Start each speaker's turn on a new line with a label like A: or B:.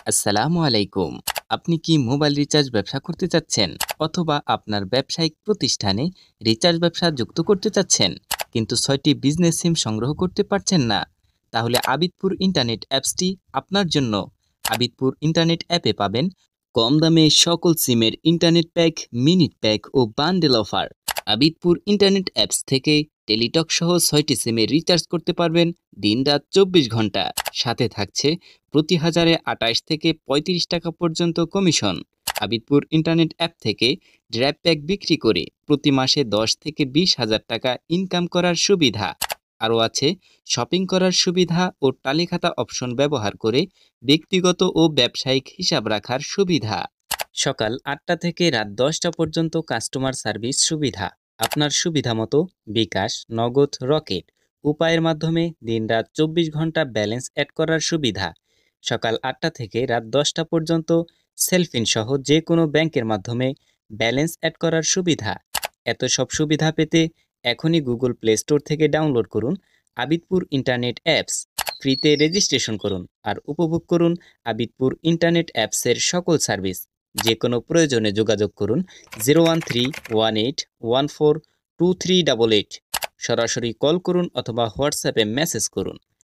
A: আসসালামু আলাইকুম। আপনি কি মোবাইল রিচার্জ ব্যবসা করতে চাচ্ছেন? অথবা আপনার ব্যবসায়িক প্রতিষ্ঠানে রিচার্জ ব্যবসা যুক্ত করতে চাচ্ছেন, কিন্তু ৬টি বিজনেস সিম সংগ্রহ করতে পারছেন না? তাহলে আবিদপুর ইন্টারনেট অ্যাপসটি আপনার জন্য। আবিদপুর ইন্টারনেট অ্যাপে পাবেন কম দামে সকল সিমের ইন্টারনেট প্যাক, মিনিট প্যাক ও bundle offer. Abidpur internet apps থেকে টেলিটক সহ ৬টি সিমে রিচার্জ করতে পারবেন দিনরাত ২৪ ঘন্টা। সাথে থাকছে প্রতি হাজারে ২৮ থেকে ৩৫ টাকা পর্যন্ত কমিশন। আবিদপুর ইন্টারনেট অ্যাপ থেকে ড্রাইভ প্যাক বিক্রি করে প্রতি মাসে ১০ থেকে ২০ হাজার টাকা ইনকাম করার সুবিধা। আরও আছে শপিং করার সুবিধা ও তালিখাতা অপশন ব্যবহার করে ব্যক্তিগত ও ব্যবসায়িক হিসাব রাখার সুবিধা। সকাল ৮টা থেকে রাত ১০টা পর্যন্ত কাস্টমার সার্ভিস সুবিধা। আপনার সুবিধা মতো বিকাশ, নগদ, রকেট উপায়ের মাধ্যমে দিনরাত ২৪ ঘন্টা ব্যালেন্স অ্যাড করার সুবিধা। সকাল ৮টা থেকে রাত ১০টা পর্যন্ত সেলফিন সহ যে কোনো ব্যাংকের মাধ্যমে ব্যালেন্স অ্যাড করার সুবিধা। এত সব সুবিধা পেতে এখনই গুগল প্লে স্টোর থেকে ডাউনলোড করুন আবিদপুর ইন্টারনেট অ্যাপস। ফ্রিতে রেজিস্ট্রেশন করুন আর উপভোগ করুন আবিদপুর ইন্টারনেট অ্যাপসের সকল সার্ভিস। যে কোনো প্রয়োজনে যোগাযোগ করুন 01318142388। সরাসরি কল করুন অথবা হোয়াটসঅ্যাপে মেসেজ করুন।